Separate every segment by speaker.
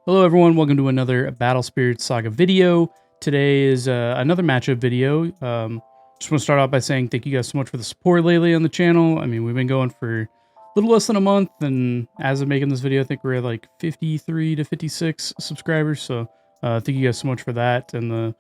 Speaker 1: Hello everyone, welcome to another Battle Spirits Saga video. Today is another matchup video. Just want to start off by saying thank you guys so much for the support lately on the channel. I mean, we've been going for a little less than a month, and as of making this video, I think we're at like 53 to 56 subscribers. So thank you guys so much for that. And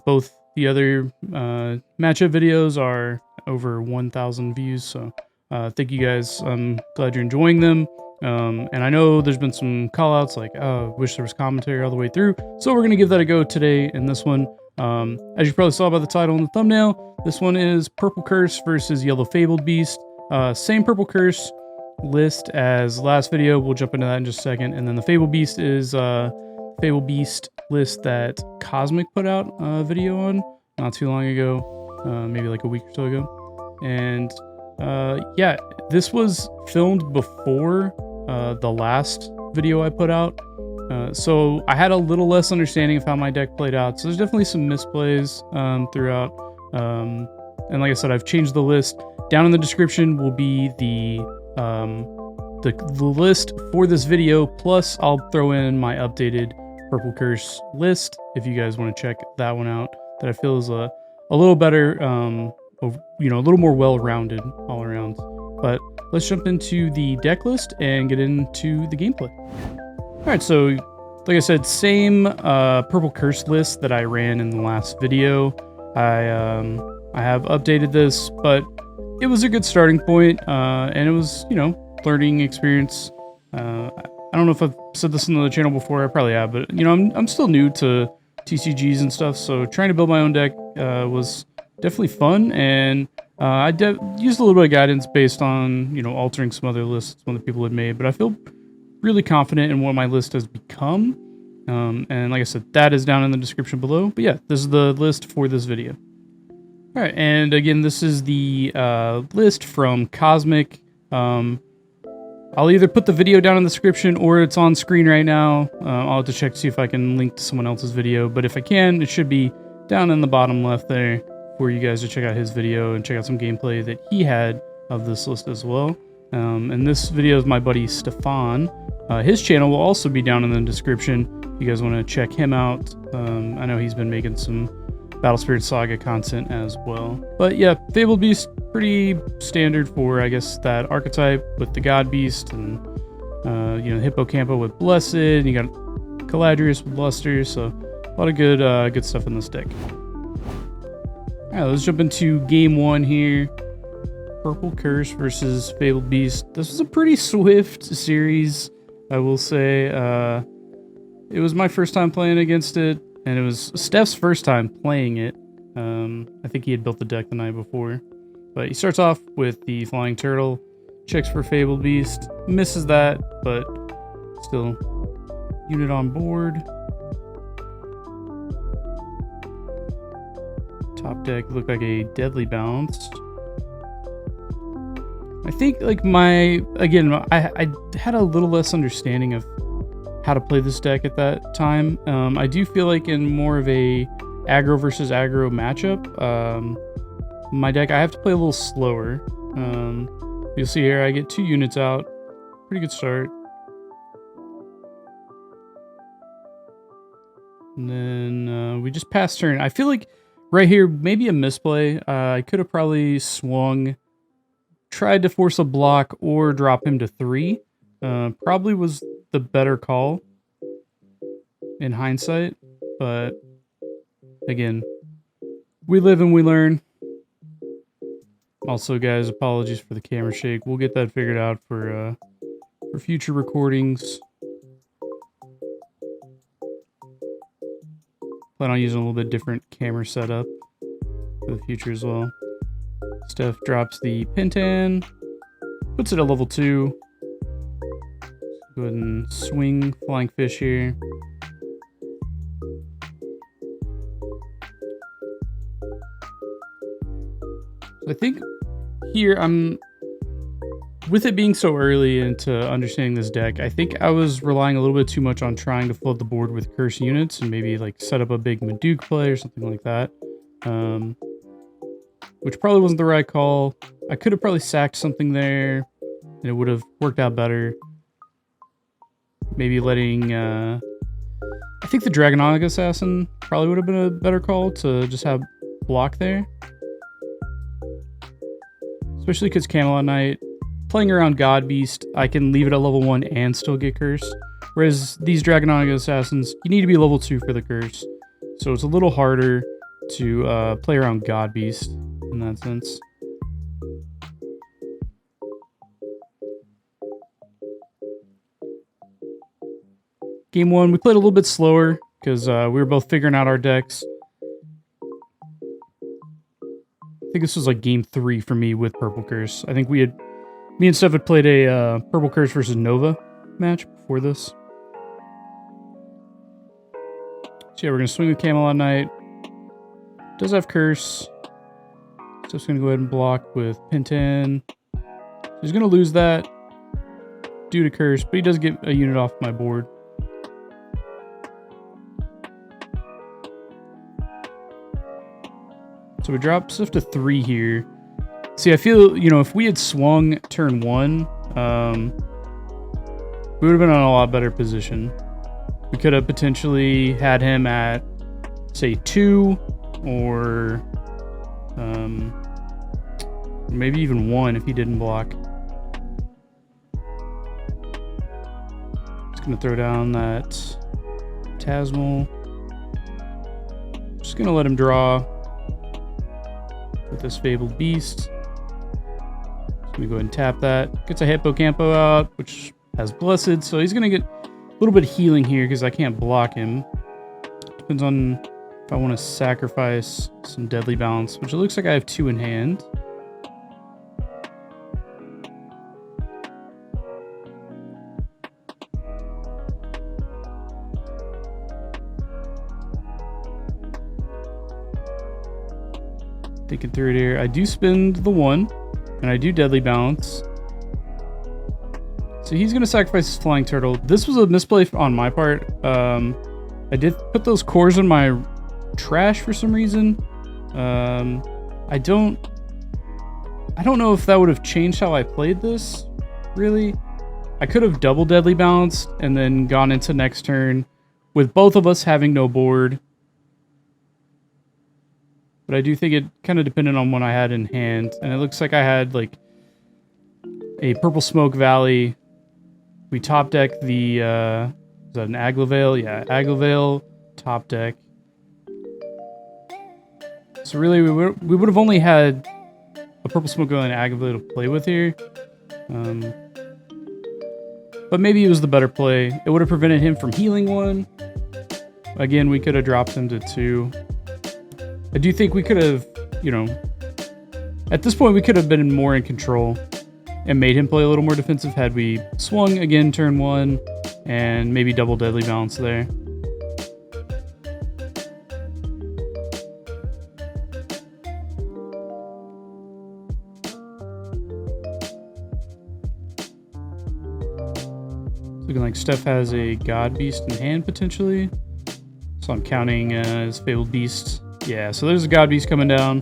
Speaker 1: both the other matchup videos are over 1,000 views. So thank you guys. I'm glad you're enjoying them. And I know there's been some callouts like, oh, wish there was commentary all the way through. So we're going to give that a go today in this one. As you probably saw by the title and the thumbnail, this one is Purple Curse versus Yellow Fabled Beast. Same Purple Curse list as last video. We'll jump into that in just a second. And then the Fabled Beast is Fabled Beast list that Cosmic put out a video on not too long ago, maybe like a week or so ago. And yeah, this was filmed before the last video I put out, so I had a little less understanding of how my deck played out. So there's definitely some misplays throughout, and like I said, I've changed the list. Down in the description will be the list for this video, plus I'll throw in my updated Purple Curse list if you guys want to check that one out, that I feel is a little better, a little more well-rounded all around. But let's jump into the deck list and get into the gameplay. All right, so like I said, same Purple Curse list that I ran in the last video. I have updated this, but it was a good starting point, and it was, learning experience. I don't know if I've said this on the channel before. I probably have, but I'm still new to TCGs and stuff, so trying to build my own deck was definitely fun, and I used a little bit of guidance based on, altering some other lists one of the people had made, but I feel really confident in what my list has become. And like I said, that is down in the description below. But yeah, this is the list for this video. All right, and again, this is the list from Cosmic. I'll either put the video down in the description or it's on screen right now. I'll have to check to see if I can link to someone else's video, but if I can, it should be down in the bottom left there for you guys to check out his video and check out some gameplay that he had of this list as well. And this video is my buddy Stefon. His channel will also be down in the description if you guys want to check him out. I know he's been making some Battle Spirit Saga content as well. But yeah, Fabled Beast, pretty standard for, I guess, that archetype with the God Beast and, Hippocampo with Blessed, and you got Caladrius with Luster, so a lot of good stuff in this deck. Alright, let's jump into game one here. Purple Curse versus Fabled Beast. This was a pretty swift series, I will say. It was my first time playing against it, and it was Steph's first time playing it. I think he had built the deck the night before. But he starts off with the Flying Turtle, checks for Fabled Beast, misses that, but still unit on board. Top deck looked like a Deadly Bounce. I think, like, I had a little less understanding of how to play this deck at that time. I do feel like in more of a aggro versus aggro matchup, my deck, I have to play a little slower. You'll see here, I get 2 units out. Pretty good start. And then we just pass turn. I feel like right here, maybe a misplay. I could have probably swung, tried to force a block or drop him to 3. Probably was the better call in hindsight, but again, we live and we learn. Also, guys, apologies for the camera shake. We'll get that figured out for future recordings. Plan on using a little bit different camera setup for the future as well. Steph drops the Pintan, puts it at level 2. Go ahead and swing Flying Fish here. So I think here with it being so early into understanding this deck, I think I was relying a little bit too much on trying to flood the board with curse units and maybe like set up a big Maduke play or something like that. Which probably wasn't the right call. I could have probably sacked something there and it would have worked out better. Maybe letting I think the Dragonaga Assassin probably would have been a better call to just have block there. Especially because Camelot Knight, playing around God Beast, I can leave it at level 1 and still get Curse. Whereas these Dragonaga Assassins, you need to be level 2 for the Curse. So it's a little harder to play around God Beast in that sense. Game 1, we played a little bit slower because we were both figuring out our decks. I think this was like game 3 for me with Purple Curse. I think me and Steph had played a Purple Curse versus Nova match before this. So yeah, we're going to swing with Camelot Knight. Does have Curse. Steph's going to go ahead and block with Pinten. He's going to lose that due to Curse, but he does get a unit off my board. So we drop Steph to 3 here. See, I feel, if we had swung turn 1, we would have been in a lot better position. We could have potentially had him at, say, 2, or maybe even 1 if he didn't block. Just going to throw down that Tasmal. Just going to let him draw with this Fabled Beast. Let me go ahead and tap that. Gets a Hippocampo out, which has Blessed, so he's going to get a little bit of healing here because I can't block him. Depends on if I want to sacrifice some Deadly Balance, which it looks like I have 2 in hand. Thinking through it here. I do spend the 1, and I do Deadly Balance. So he's going to sacrifice his Flying Turtle. This was a misplay on my part. I did put those cores in my trash for some reason. I don't know if that would have changed how I played this, really. I could have double Deadly Balanced and then gone into next turn with both of us having no board. But I do think it kind of depended on what I had in hand. And it looks like I had like a Purple Smoke Valley. We top deck the, is that an Aglavale? Yeah, Aglavale top deck. So really we would have only had a Purple Smoke Valley and Aglavale to play with here. But maybe it was the better play. It would have prevented him from healing 1. Again, we could have dropped him to 2. I do think we could have, at this point we could have been more in control and made him play a little more defensive had we swung again turn 1 and maybe double Deadly Balance there. It's looking like Steph has a God Beast in hand potentially. So I'm counting his Fabled Beasts. Yeah, so there's a God Beast coming down.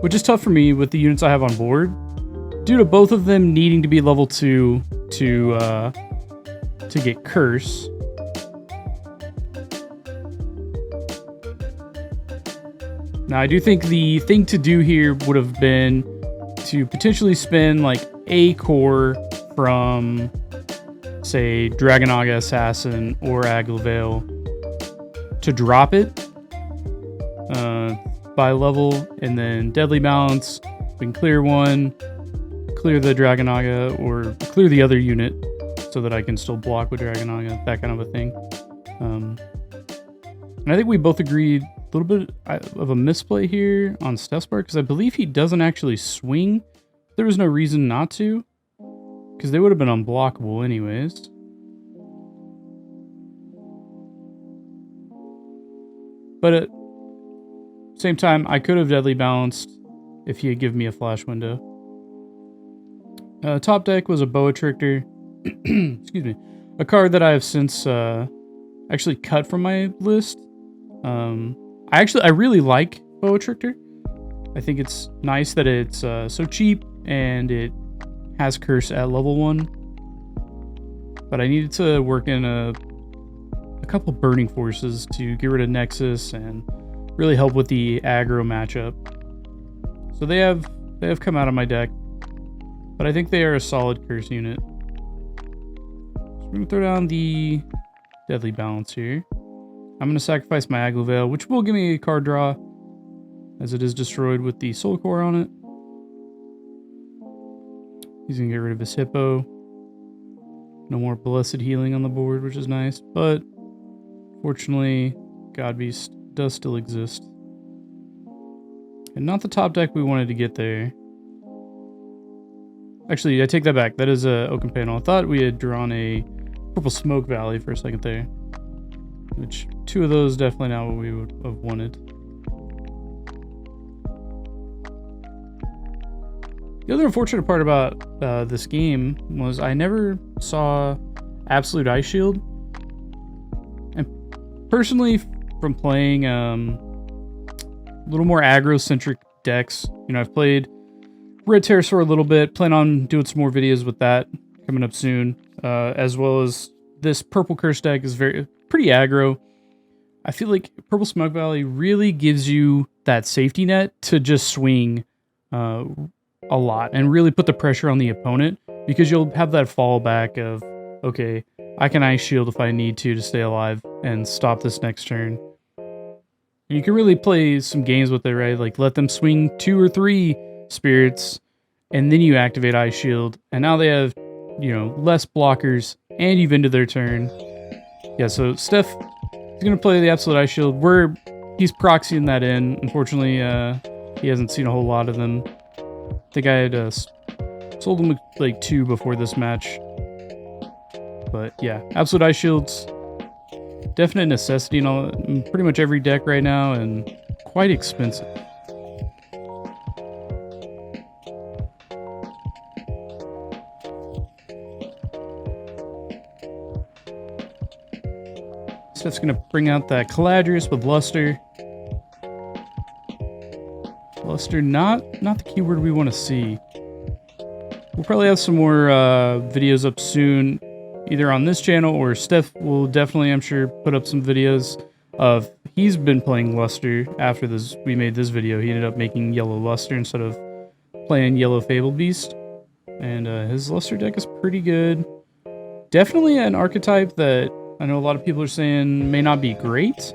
Speaker 1: Which is tough for me with the units I have on board. Due to both of them needing to be level 2 to get Curse. Now, I do think the thing to do here would have been to potentially spin like a core from, say, Dragonaga Assassin or Aglavale to drop it by level, and then Deadly Balance. We can clear 1, clear the Dragonaga, or clear the other unit so that I can still block with Dragonaga, that kind of a thing. And I think we both agreed a little bit of a misplay here on Steph's part, because I believe he doesn't actually swing. There was no reason not to, because they would have been unblockable anyways. But at the same time, I could have Deadly Balanced if he had given me a flash window. Top deck was a Boa Trickster. Excuse me. A card that I have since actually cut from my list. I really like Boa Trickster. I think it's nice that it's so cheap and it has Curse at level 1. but I needed to work in a couple burning forces to get rid of Nexus and really help with the aggro matchup. So they have come out of my deck, but I think they are a solid curse unit. So we're gonna throw down the Deadly Balance here. I'm gonna sacrifice my Agloveil, which will give me a card draw, as it is destroyed with the Soul Core on it. He's gonna get rid of his Hippo. No more Blessed Healing on the board, which is nice, but fortunately, God Beast does still exist. And not the top deck we wanted to get there. Actually, I take that back. That is a Oaken Panel. I thought we had drawn a Purple Smoke Valley for a second there. Which, two of those definitely not what we would have wanted. The other unfortunate part about this game was I never saw Absolute Ice Shield. And personally, from playing a little more aggro-centric decks, you know, I've played Red Pterosaur a little bit, plan on doing some more videos with that coming up soon, as well as this Purple Curse deck is pretty aggro. I feel like Purple Smoke Valley really gives you that safety net to just swing a lot and really put the pressure on the opponent, because you'll have that fallback of, okay, I can Ice Shield if I need to stay alive and stop this next turn. You can really play some games with it, right? Like let them swing 2 or 3 spirits and then you activate Ice Shield, and now they have, you know, less blockers and you've ended their turn. Yeah, so Steph is going to play the Absolute Ice Shield. He's proxying that in. Unfortunately, he hasn't seen a whole lot of them. I think I had sold him like 2 before this match. But yeah, Absolute Ice Shield's definite necessity in pretty much every deck right now, and quite expensive. Steph's gonna bring out that Caladrius with Luster. Luster, not the keyword we want to see. We'll probably have some more videos up soon, either on this channel, or Steph will definitely, I'm sure, put up some videos of, he's been playing Luster after we made this video. He ended up making Yellow Luster instead of playing Yellow Fabled Beast. And his Luster deck is pretty good. Definitely an archetype that I know a lot of people are saying may not be great,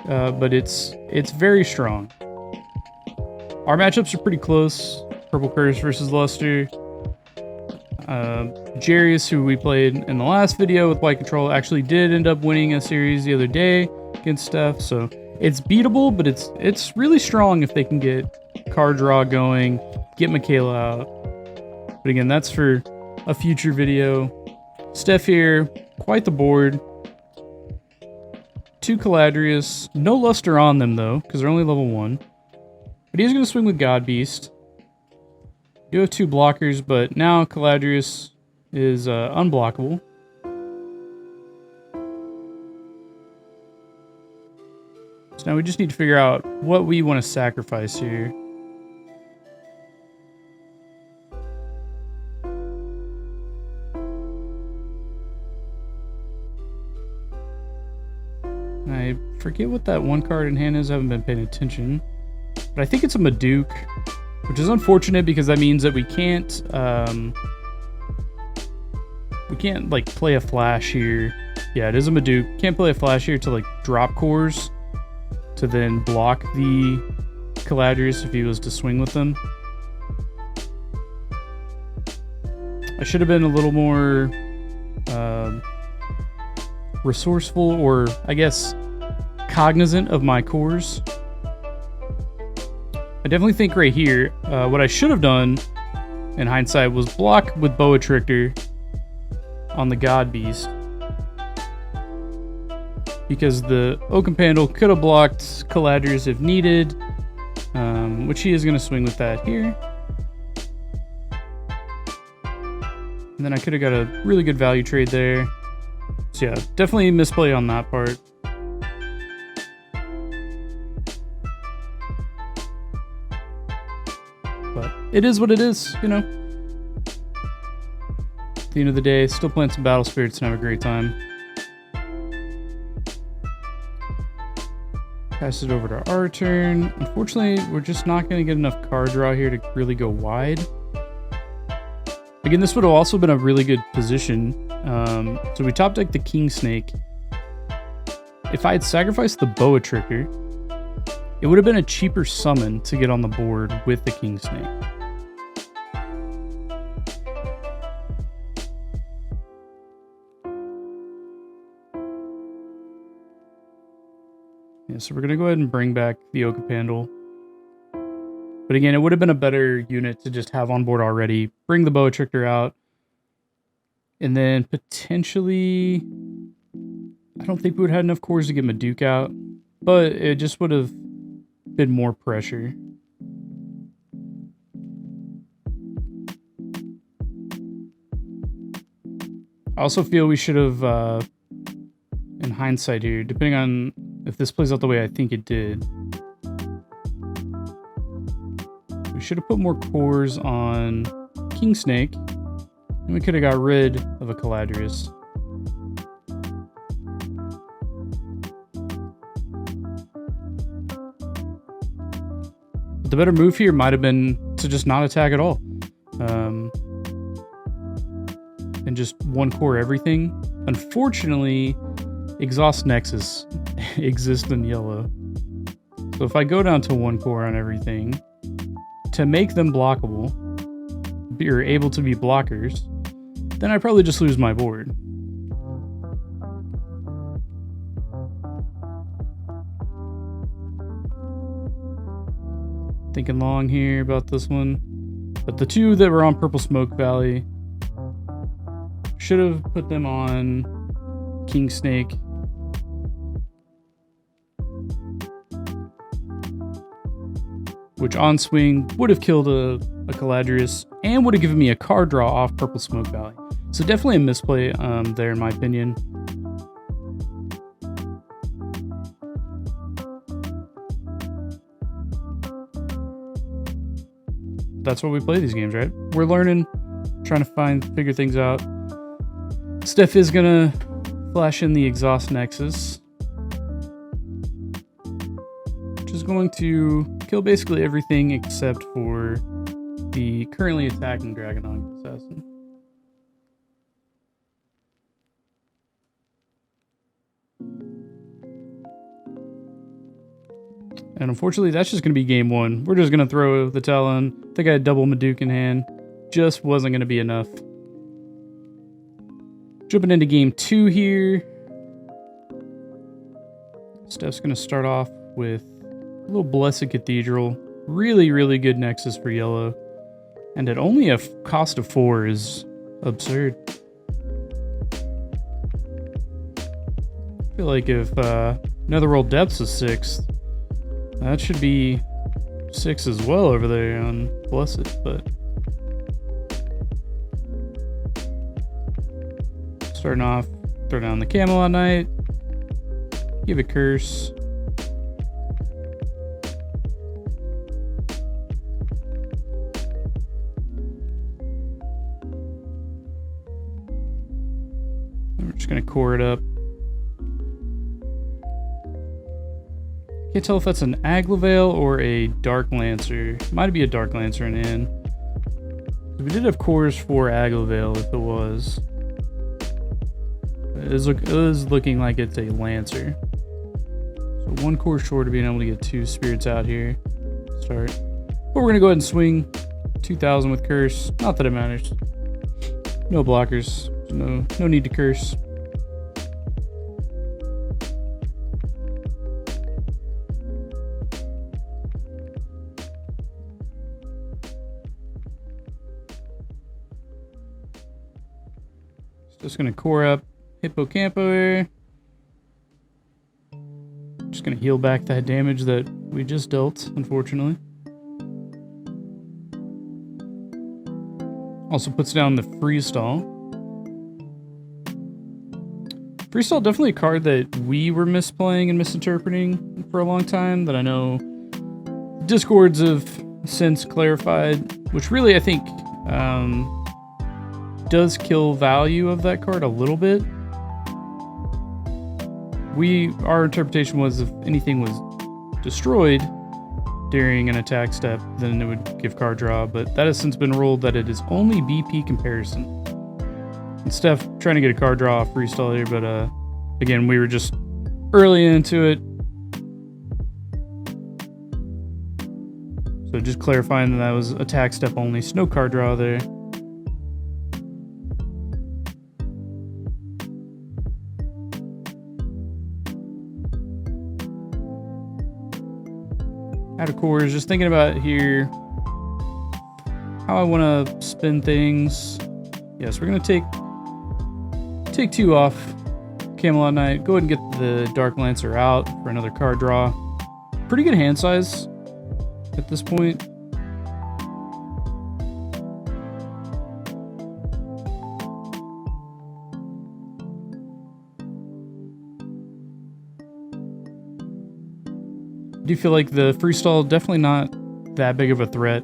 Speaker 1: but it's very strong. Our matchups are pretty close. Purple Curse versus Luster. Jarius, who we played in the last video with White Control, actually did end up winning a series the other day against Steph, so it's beatable, but it's really strong if they can get card draw going, get Michaela out. But again, that's for a future video. Steph here, quite the board. 2 Caladrius, no Luster on them though, because they're only level 1. But he's going to swing with God Beast. You have 2 blockers, but now Caladrius is unblockable. So now we just need to figure out what we want to sacrifice here. I forget what that one card in hand is. I haven't been paying attention. But I think it's a Maduke, which is unfortunate because that means that we can't like play a flash here. Yeah, it is a Maduke. Can't play a flash here to like drop cores to then block the Caladrius if he was to swing with them. I should have been a little more resourceful, or I guess cognizant of my cores. I definitely think right here, what I should have done in hindsight was block with Boa Trictor on the God Beast, because the Oaken Panel could have blocked Caladrius if needed, which he is going to swing with that here. And then I could have got a really good value trade there. So yeah, definitely misplay on that part. But it is what it is, you know. the end of the day, still playing some Battle Spirits and have a great time. Pass it over to our turn. Unfortunately, we're just not going to get enough card draw here to really go wide. Again, this would have also been a really good position. So we top deck the King Snake. If I had sacrificed the Boa Tricker, it would have been a cheaper summon to get on the board with the King Snake. Yeah, so we're going to go ahead and bring back the Okapandle. But again, it would have been a better unit to just have on board already. Bring the Boa Tricker out. And then potentially... I don't think we would have had enough cores to get Maduke out. But it just would have been more pressure. I also feel we should have... in hindsight here, depending on if this plays out the way I think it did, we should have put more cores on King Snake, and we could have got rid of a Caladrius. But the better move here might have been to just not attack at all. And just one core everything. Unfortunately, Exhaust Nexus exists in yellow. So if I go down to one core on everything, to make them blockable, or able to be blockers, then I probably just lose my board. Thinking long here about this one. But the two that were on Purple Smoke Valley, should have put them on King Snake. Which on swing would have killed a Caladrius and would have given me a card draw off Purple Smoke Valley. So definitely a misplay there in my opinion. That's why we play these games, right? We're learning, trying to figure things out. Steph is gonna flash in the Exhaust Nexus, which is going to kill basically everything except for the currently attacking Dragonhawk Assassin. And unfortunately, that's just going to be game one. We're just going to throw the Talon. I think I had double Maduke in hand. Just wasn't going to be enough. Jumping into game two here. Steph's going to start off with a little Blessed Cathedral. Really, really good Nexus for yellow. And at only a cost of 4 is absurd. I feel like if Netherworld Depths is 6th, that should be 6 as well over there on Blessed, but... Starting off, throw down the Camelot Knight, give a Curse. We're just going to core it up. Can't tell if that's an Aglavale or a Dark Lancer. Might be a Dark Lancer in hand. We did have cores for Aglavale if it was. It is looking like it's a Lancer. So one core short of being able to get 2 spirits out here. Start. But we're going to go ahead and swing 2,000 with Curse. Not that it matters. No blockers. No need to curse. Just gonna core up Hippocampo here. Just gonna heal back that damage that we just dealt, unfortunately. Also puts down the Freestall. Freestall definitely a card that we were misplaying and misinterpreting for a long time, that I know Discords have since clarified, which really I think does kill value of that card a little bit. Our interpretation was if anything was destroyed during an attack step, then it would give card draw, but that has since been ruled that it is only BP comparison. And Steph trying to get a card draw off freestyle here, but again, we were just early into it. So just clarifying that was attack step only, so no card draw there. Out of cores, just thinking about here how I want to spin things. Yes, we're gonna take 2 off Camelot Knight. Go ahead and get the Dark Lancer out for another card draw. Pretty good hand size at this point. I do feel like the freestyle definitely not that big of a threat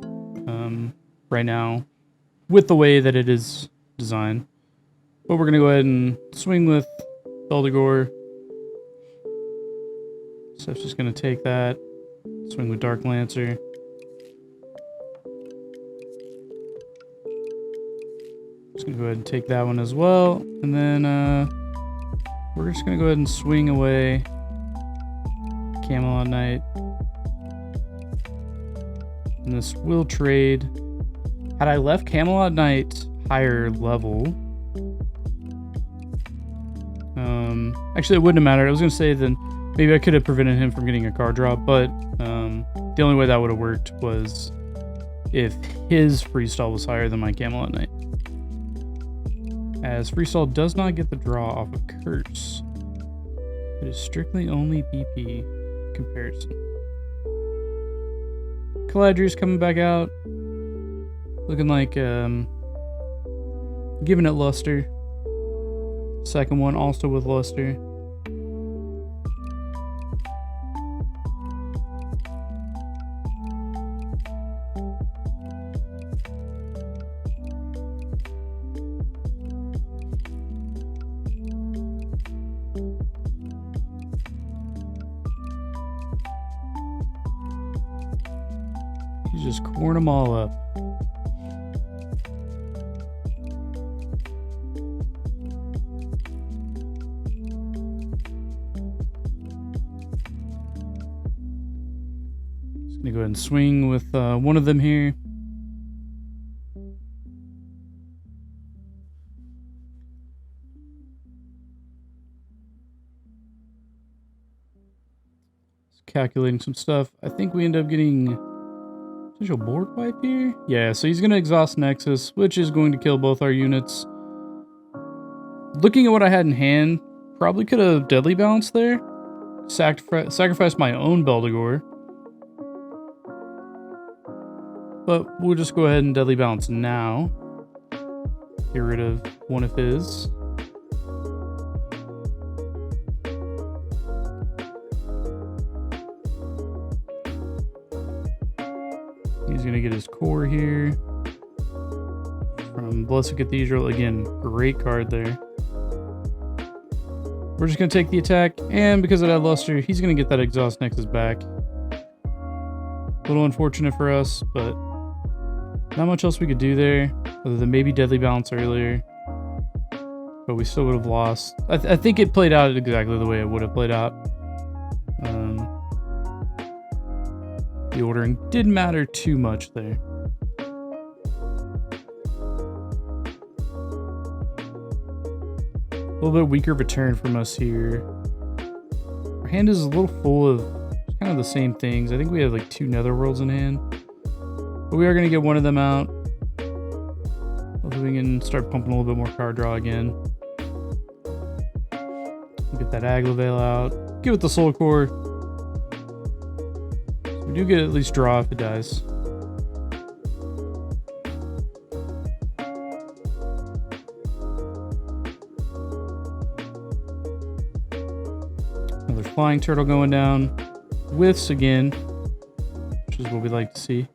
Speaker 1: right now with the way that it is designed. But we're going to go ahead and swing with Beldegor. Steph's just going to take that. Swing with Dark Lancer. Just going to go ahead and take that one as well. And then we're just going to go ahead and swing away Camelot Knight. And this will trade. Had I left Camelot Knight higher level, actually it wouldn't have mattered. I was going to say then maybe I could have prevented him from getting a card draw, but the only way that would have worked was if his freestyle was higher than my Camelot Knight. As freestyle does not get the draw off of Curse. It is strictly only BP comparison. Caladrius coming back out. Looking like giving it luster. Second one also with luster. You just corn them all up. Just gonna go ahead and swing with one of them here. Just calculating some stuff. I think we end up getting potential board wipe here? Yeah, so he's going to exhaust Nexus, which is going to kill both our units. Looking at what I had in hand, probably could have deadly balanced there. Sacrificed my own Beldegor. But we'll just go ahead and deadly balance now. Get rid of one of his. He's going to get his core here from Blessed Cathedral. Again, great card there. We're just going to take the attack, and because of that luster, he's going to get that Exhaust Nexus back. A little unfortunate for us, but not much else we could do there, other than maybe Deadly Balance earlier. But we still would have lost. I think it played out exactly the way it would have played out. The ordering didn't matter too much there. A little bit weaker return from us here. Our hand is a little full of kind of the same things. I think we have like 2 Netherworlds in hand. But we are going to get one of them out. Hopefully we can start pumping a little bit more card draw again. Get that Aglavale out. Give it the Soul Core. We do get at least draw if it dies. Another Flying Turtle going down. Whiffs again, which is what we like to see.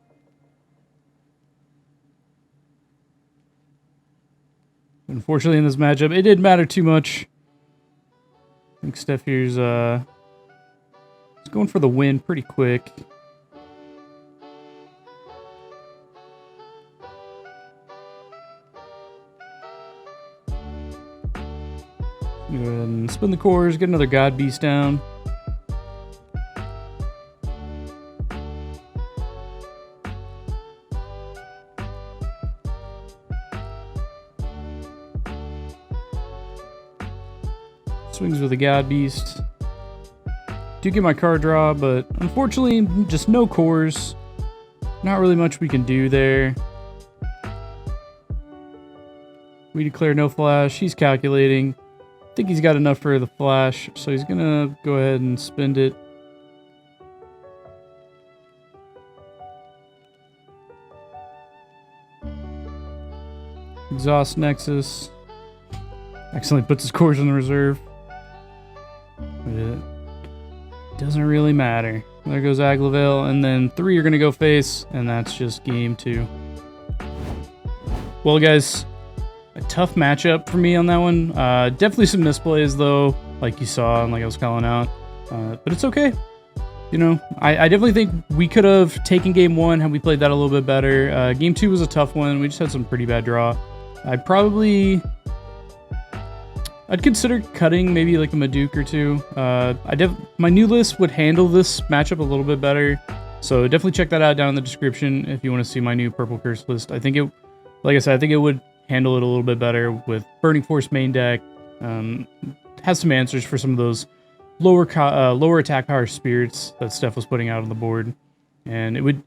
Speaker 1: Unfortunately, in this matchup, it didn't matter too much. I think Steph here's going for the win pretty quick. Go ahead and spin the cores, get another God Beast down. Swings with a God Beast. Do get my card draw, but unfortunately, just no cores. Not really much we can do there. We declare no flash. He's calculating. I think he's got enough for the flash, so he's gonna go ahead and spend it. Exhaust Nexus. Accidentally puts his cores in the reserve. But it doesn't really matter. There goes Aglavale, and then 3 are gonna go face, and that's just game 2. Well, guys, a tough matchup for me on that one. Definitely some misplays, though, like you saw and like I was calling out. But it's okay. You know, I definitely think we could have taken game 1 had we played that a little bit better. Game 2 was a tough one. We just had some pretty bad draw. I'd consider cutting maybe like a Maduke or 2. My new list would handle this matchup a little bit better. So definitely check that out down in the description if you want to see my new Purple Curse list. I think it, like I said, I think it would handle it a little bit better with Burning Force main deck. Has some answers for some of those lower attack power spirits that Steph was putting out on the board. And it would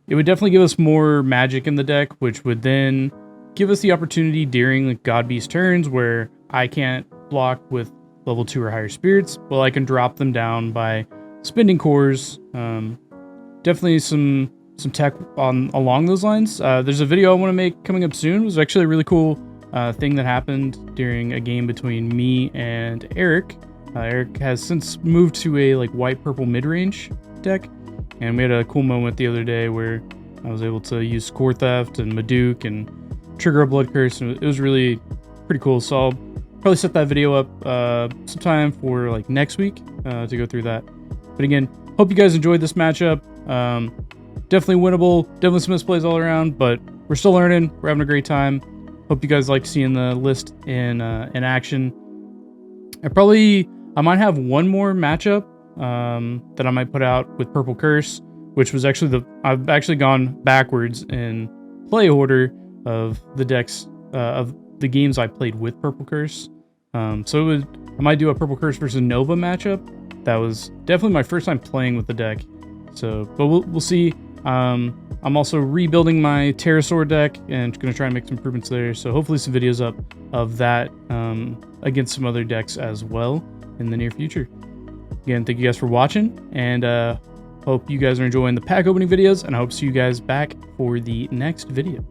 Speaker 1: definitely give us more magic in the deck, which would then give us the opportunity during like God Beast turns where I can't block with level 2 or higher spirits. Well, I can drop them down by spending cores. Definitely some tech along those lines. There's a video I want to make coming up soon. It was actually a really cool thing that happened during a game between me and Eric. Eric has since moved to a like white-purple mid-range deck, and we had a cool moment the other day where I was able to use Core Theft and Maduke and trigger a Blood Curse, and it was really pretty cool. So I'll probably set that video up sometime for like next week to go through that. But again, hope you guys enjoyed this matchup. Definitely winnable, definitely some misplays all around, but we're still learning. We're having a great time. Hope you guys like seeing the list in action. I might have one more matchup that I might put out with Purple Curse, which was actually I've actually gone backwards in play order of the decks of the games I played with Purple Curse. I might do a Purple Curse versus Nova matchup. That was definitely my first time playing with the deck. So, but we'll see. I'm also rebuilding my Pterosaur deck and going to try and make some improvements there. So hopefully some videos up of that against some other decks as well in the near future. Again, thank you guys for watching, and hope you guys are enjoying the pack opening videos, and I hope to see you guys back for the next video.